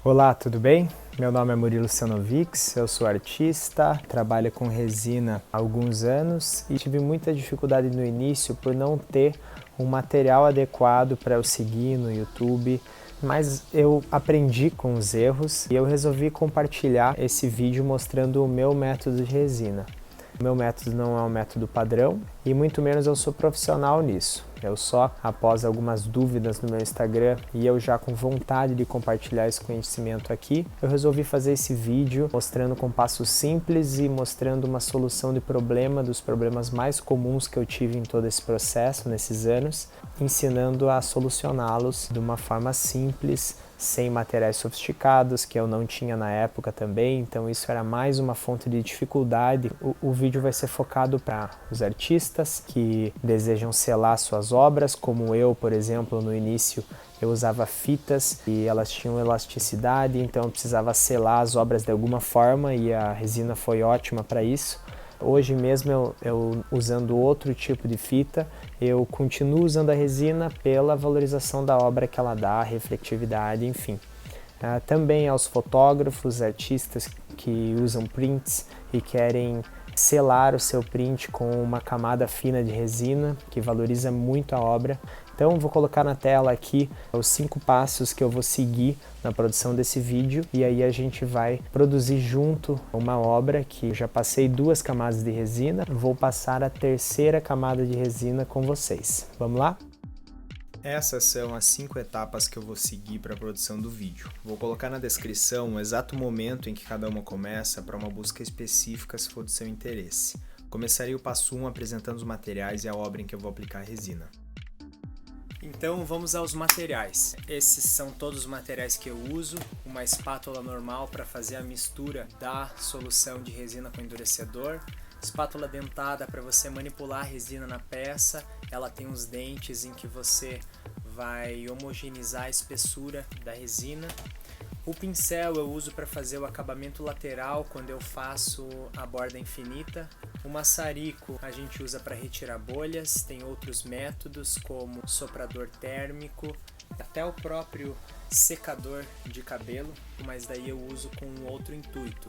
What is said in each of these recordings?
Olá, tudo bem? Meu nome é Murilo Sanovics, eu sou artista, trabalho com resina há alguns anos e tive muita dificuldade no início por não ter um material adequado para eu seguir no YouTube, mas eu aprendi com os erros e eu resolvi compartilhar esse vídeo mostrando o meu método de resina. O meu método não é um método padrão e muito menos eu sou profissional nisso. Eu só, após algumas dúvidas no meu Instagram e eu já com vontade de compartilhar esse conhecimento aqui, eu resolvi fazer esse vídeo mostrando com passos simples e mostrando uma solução de problema, dos problemas mais comuns que eu tive em todo esse processo, nesses anos, ensinando a solucioná-los de uma forma simples, sem materiais sofisticados, que eu não tinha na época também, então isso era mais uma fonte de dificuldade. O vídeo vai ser focado para os artistas que desejam selar suas obras, como eu, por exemplo, no início eu usava fitas e elas tinham elasticidade, então eu precisava selar as obras de alguma forma e a resina foi ótima para isso. Hoje mesmo eu usando outro tipo de fita, eu continuo usando a resina pela valorização da obra que ela dá, refletividade, enfim. Também aos fotógrafos, artistas que usam prints e querem selar o seu print com uma camada fina de resina, que valoriza muito a obra. Então vou colocar na tela aqui os 5 passos que eu vou seguir na produção desse vídeo e aí a gente vai produzir junto uma obra que eu já passei 2 camadas de resina, vou passar a 3ª camada de resina com vocês. Vamos lá? Essas são as 5 etapas que eu vou seguir para a produção do vídeo. Vou colocar na descrição o exato momento em que cada uma começa para uma busca específica se for do seu interesse. Começarei o passo 1 apresentando os materiais e a obra em que eu vou aplicar a resina. Então vamos aos materiais. Esses são todos os materiais que eu uso. Uma espátula normal para fazer a mistura da solução de resina com endurecedor. Espátula dentada para você manipular a resina na peça. Ela tem uns dentes em que você vai homogeneizar a espessura da resina. O pincel eu uso para fazer o acabamento lateral quando eu faço a borda infinita. O maçarico a gente usa para retirar bolhas, tem outros métodos como soprador térmico, até o próprio secador de cabelo, mas daí eu uso com um outro intuito,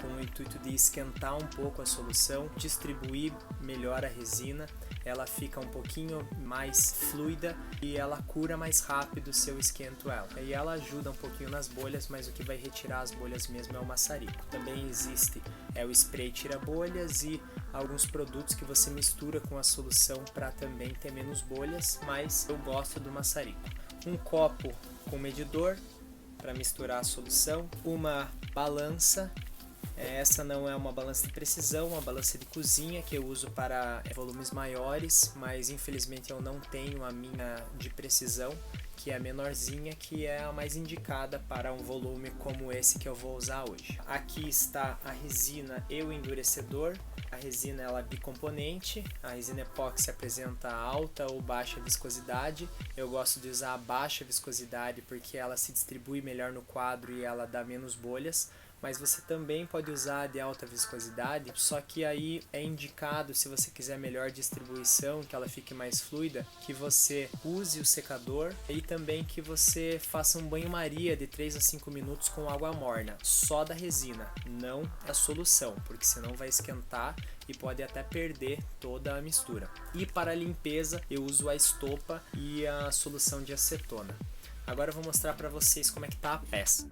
com o intuito de esquentar um pouco a solução, distribuir melhor a resina, ela fica um pouquinho mais fluida e ela cura mais rápido se eu esquento ela. E ela ajuda um pouquinho nas bolhas, mas o que vai retirar as bolhas mesmo é o maçarico. Também existe o spray tira-bolhas e alguns produtos que você mistura com a solução para também ter menos bolhas, mas eu gosto do maçarico. Um copo com medidor para misturar a solução, uma balança. Essa não é uma balança de precisão, uma balança de cozinha que eu uso para volumes maiores, mas infelizmente eu não tenho a minha de precisão, que é a menorzinha, que é a mais indicada para um volume como esse que eu vou usar hoje. Aqui está a resina e o endurecedor. A resina ela é bicomponente, a resina epóxi apresenta alta ou baixa viscosidade. Eu gosto de usar a baixa viscosidade porque ela se distribui melhor no quadro e ela dá menos bolhas. Mas você também pode usar de alta viscosidade, só que aí é indicado, se você quiser melhor distribuição, que ela fique mais fluida, que você use o secador e também que você faça um banho-maria de 3 a 5 minutos com água morna, só da resina, não a solução, porque senão vai esquentar e pode até perder toda a mistura. E para a limpeza eu uso a estopa e a solução de acetona. Agora eu vou mostrar para vocês como é que está a peça.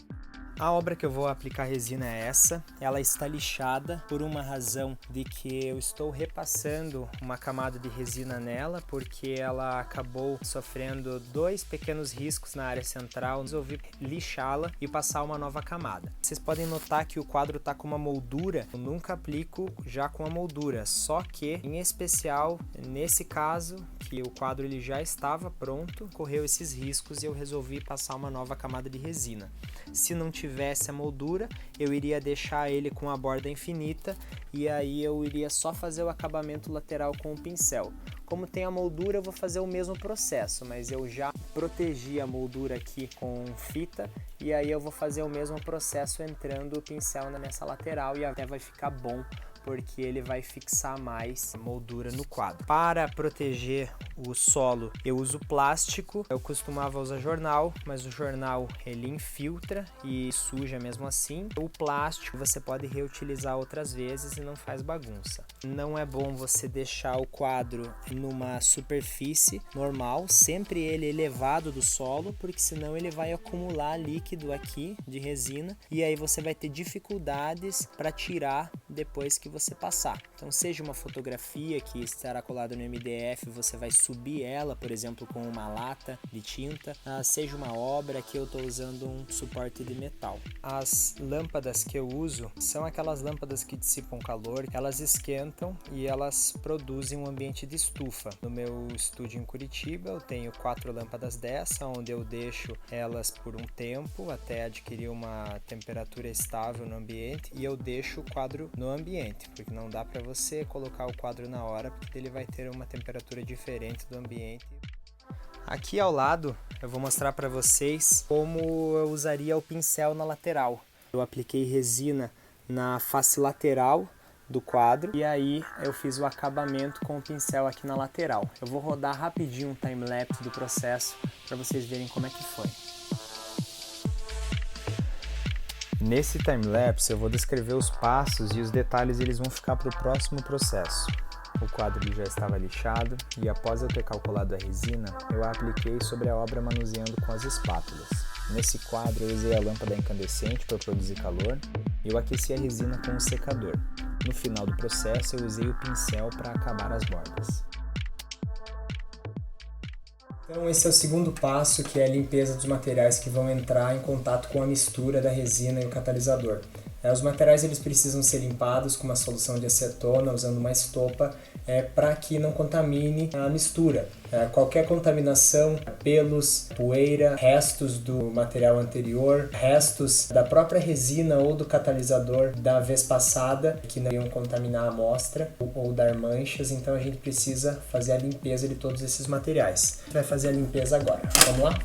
A obra que eu vou aplicar resina é essa, ela está lixada por uma razão de que eu estou repassando uma camada de resina nela, porque ela acabou sofrendo 2 pequenos riscos na área central, resolvi lixá-la e passar uma nova camada. Vocês podem notar que o quadro está com uma moldura, eu nunca aplico já com a moldura, só que em especial nesse caso, que o quadro ele já estava pronto, correu esses riscos e eu resolvi passar uma nova camada de resina. Se não tivesse a moldura, eu iria deixar ele com a borda infinita e aí eu iria só fazer o acabamento lateral com o pincel. Como tem a moldura, eu vou fazer o mesmo processo, mas eu já protegi a moldura aqui com fita e aí eu vou fazer o mesmo processo entrando o pincel nessa lateral e até vai ficar bom porque ele vai fixar mais a moldura no quadro. Para proteger o solo, eu uso plástico. Eu costumava usar jornal, mas o jornal ele infiltra e suja mesmo assim. O plástico você pode reutilizar outras vezes e não faz bagunça. Não é bom você deixar o quadro numa superfície normal, sempre ele elevado do solo, porque senão ele vai acumular líquido aqui de resina e aí você vai ter dificuldades para tirar depois que você passar. Então, seja uma fotografia que estará colada no MDF, você vai subir ela, por exemplo, com uma lata de tinta, seja uma obra que eu estou usando um suporte de metal. As lâmpadas que eu uso são aquelas lâmpadas que dissipam calor, elas esquentam e elas produzem um ambiente de estufa. No meu estúdio em Curitiba, eu tenho 4 lâmpadas dessa, onde eu deixo elas por um tempo até adquirir uma temperatura estável no ambiente e eu deixo o quadro no ambiente, porque não dá para você colocar o quadro na hora, porque ele vai ter uma temperatura diferente do ambiente. Aqui ao lado eu vou mostrar para vocês como eu usaria o pincel na lateral. Eu apliquei resina na face lateral do quadro e aí eu fiz o acabamento com o pincel aqui na lateral. Eu vou rodar rapidinho um time-lapse do processo para vocês verem como é que foi. Nesse time-lapse eu vou descrever os passos e os detalhes eles vão ficar para o próximo processo. O quadro ele já estava lixado e após eu ter calculado a resina, eu a apliquei sobre a obra manuseando com as espátulas. Nesse quadro eu usei a lâmpada incandescente para produzir calor e eu aqueci a resina com um secador. No final do processo eu usei o pincel para acabar as bordas. Então esse é o segundo passo, que é a limpeza dos materiais que vão entrar em contato com a mistura da resina e o catalisador. Os materiais eles precisam ser limpados com uma solução de acetona, usando uma estopa, para que não contamine a mistura. Qualquer contaminação, pelos, poeira, restos do material anterior, restos da própria resina ou do catalisador da vez passada, que não iam contaminar a amostra ou dar manchas, então a gente precisa fazer a limpeza de todos esses materiais. A gente vai fazer a limpeza agora. Vamos lá?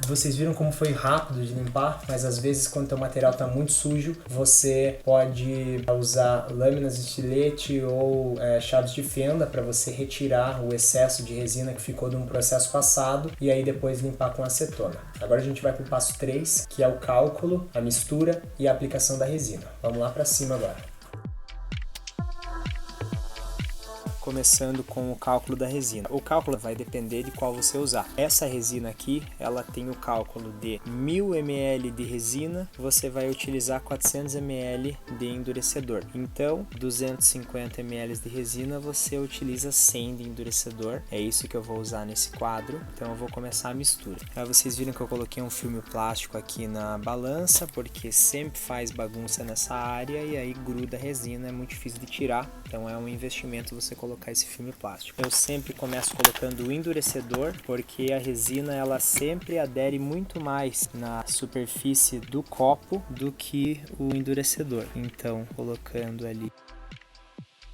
Vocês viram como foi rápido de limpar, mas às vezes quando o material está muito sujo, você pode usar lâminas de estilete ou chaves de fenda para você retirar o excesso de resina que ficou de um processo passado e aí depois limpar com acetona. Agora a gente vai para o passo 3, que é o cálculo, a mistura e a aplicação da resina. Vamos lá para cima agora. Começando com o cálculo da resina. O cálculo vai depender de qual você usar. Essa resina aqui, ela tem o cálculo de 1000 ml de resina, você vai utilizar 400 ml de endurecedor. Então, 250 ml de resina, você utiliza 100 de endurecedor. É isso que eu vou usar nesse quadro. Então, eu vou começar a mistura. Aí vocês viram que eu coloquei um filme plástico aqui na balança, porque sempre faz bagunça nessa área e aí gruda a resina, é muito difícil de tirar. Então, é um investimento você colocar esse filme plástico. Eu sempre começo colocando o endurecedor, porque a resina ela sempre adere muito mais na superfície do copo do que o endurecedor. Então, colocando ali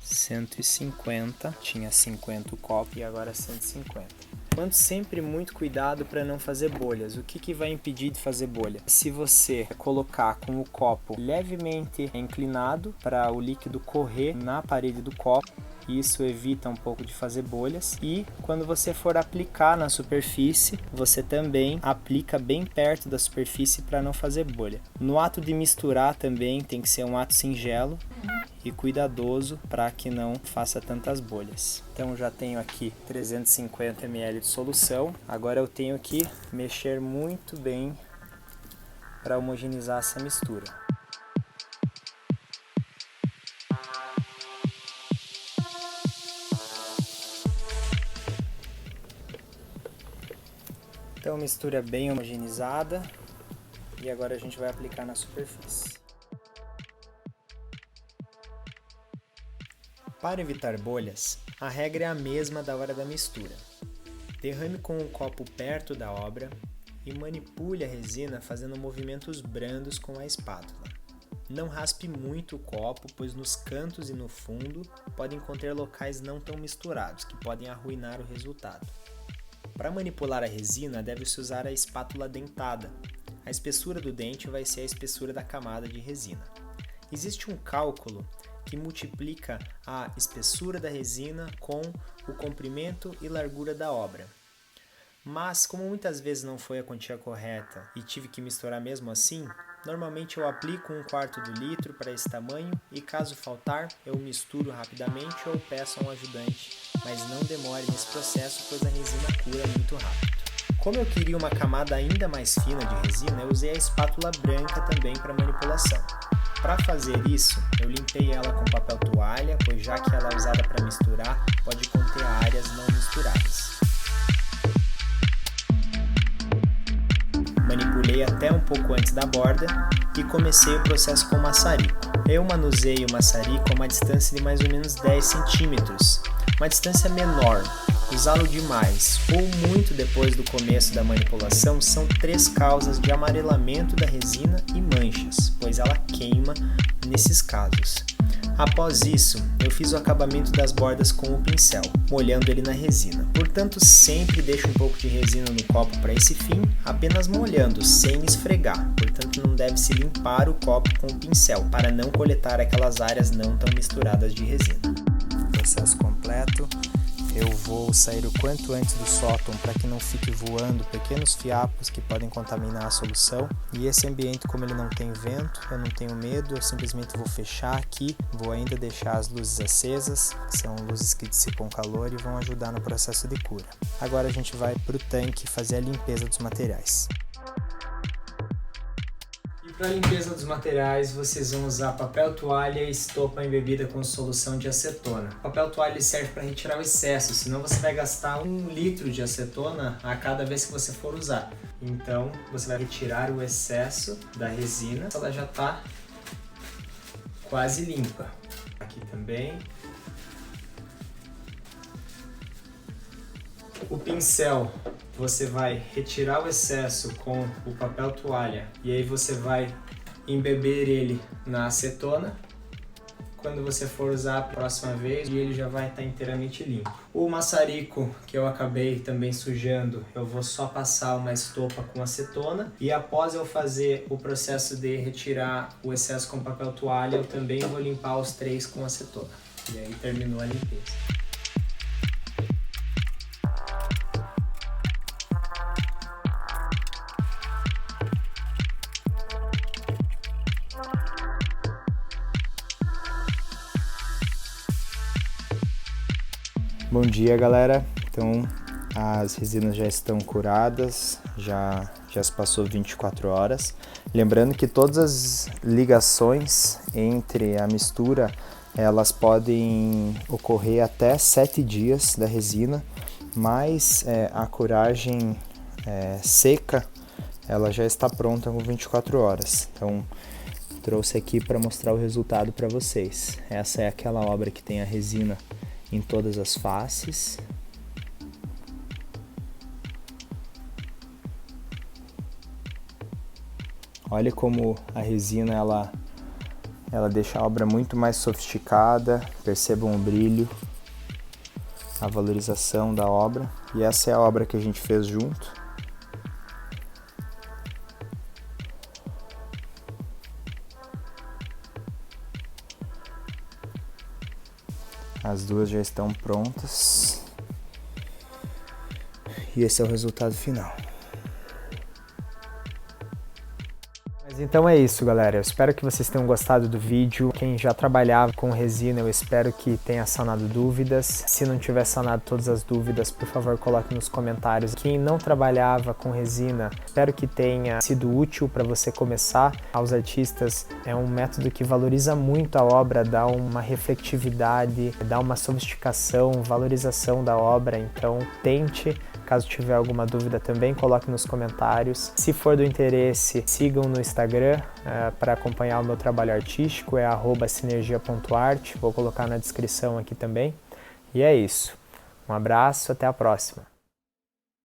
150, tinha 50 o copo e agora 150. Quando sempre muito cuidado para não fazer bolhas. O que vai impedir de fazer bolha? Se você colocar com o copo levemente inclinado para o líquido correr na parede do copo, isso evita um pouco de fazer bolhas. E quando você for aplicar na superfície, você também aplica bem perto da superfície para não fazer bolha. No ato de misturar também tem que ser um ato singelo e cuidadoso para que não faça tantas bolhas. Então já tenho aqui 350 ml de solução. Agora eu tenho que mexer muito bem para homogeneizar essa mistura. Então mistura bem homogeneizada e agora a gente vai aplicar na superfície. Para evitar bolhas, a regra é a mesma da hora da mistura. Derrame com o copo perto da obra e manipule a resina fazendo movimentos brandos com a espátula. Não raspe muito o copo, pois nos cantos e no fundo podem conter locais não tão misturados, que podem arruinar o resultado. Para manipular a resina, deve-se usar a espátula dentada. A espessura do dente vai ser a espessura da camada de resina. Existe um cálculo que multiplica a espessura da resina com o comprimento e largura da obra. Mas, como muitas vezes não foi a quantia correta e tive que misturar mesmo assim, normalmente eu aplico 1/4 do litro para esse tamanho e, caso faltar, eu misturo rapidamente ou peço a um ajudante, mas não demore nesse processo, pois a resina cura muito rápido. Como eu queria uma camada ainda mais fina de resina, eu usei a espátula branca também para manipulação. Para fazer isso, eu limpei ela com papel toalha, pois já que ela é usada para misturar, pode conter áreas não misturadas. Manipulei até um pouco antes da borda e comecei o processo com o maçarico. Eu manuseio o maçarico a uma distância de mais ou menos 10 centímetros, uma distância menor. Usá-lo demais ou muito depois do começo da manipulação são 3 causas de amarelamento da resina e manchas, pois ela queima nesses casos. Após isso, eu fiz o acabamento das bordas com o pincel, molhando ele na resina. Portanto, sempre deixo um pouco de resina no copo para esse fim, apenas molhando, sem esfregar. Portanto, não deve-se limpar o copo com o pincel, para não coletar aquelas áreas não tão misturadas de resina. Processo completo. Eu vou sair o quanto antes do sótão para que não fique voando pequenos fiapos que podem contaminar a solução. E esse ambiente, como ele não tem vento, eu não tenho medo, eu simplesmente vou fechar aqui, vou ainda deixar as luzes acesas, que são luzes que dissipam calor e vão ajudar no processo de cura. Agora a gente vai para o tanque fazer a limpeza dos materiais. Para a limpeza dos materiais, vocês vão usar papel toalha e estopa embebida com solução de acetona. O papel toalha serve para retirar o excesso, senão você vai gastar 1 litro de acetona a cada vez que você for usar. Então, você vai retirar o excesso da resina, ela já está quase limpa. Aqui também. O pincel, você vai retirar o excesso com o papel toalha e aí você vai embeber ele na acetona. Quando você for usar a próxima vez, ele já vai estar inteiramente limpo. O maçarico, que eu acabei também sujando, eu vou só passar uma estopa com acetona e após eu fazer o processo de retirar o excesso com papel toalha, eu também vou limpar os 3 com acetona. E aí terminou a limpeza. Bom dia, galera. Então, as resinas já estão curadas, já se passou 24 horas. Lembrando que todas as ligações entre a mistura, elas podem ocorrer até 7 dias da resina, mas a curagem seca, ela já está pronta com 24 horas. Então, trouxe aqui para mostrar o resultado para vocês. Essa é aquela obra que tem a resina em todas as faces. Olha como a resina ela deixa a obra muito mais sofisticada. Percebam o brilho, a valorização da obra. E essa é a obra que a gente fez junto. As duas já estão prontas e esse é o resultado final. Mas então é isso, galera. Eu espero que vocês tenham gostado do vídeo. Quem já trabalhava com resina, eu espero que tenha sanado dúvidas. Se não tiver sanado todas as dúvidas, por favor, coloque nos comentários. Quem não trabalhava com resina, espero que tenha sido útil para você começar. Aos artistas, é um método que valoriza muito a obra, dá uma refletividade, dá uma sofisticação, valorização da obra. Então, tente. Caso tiver alguma dúvida também, coloque nos comentários. Se for do interesse, sigam no Instagram para acompanhar o meu trabalho artístico, é @sinergia.art, vou colocar na descrição aqui também. E é isso. Um abraço, até a próxima.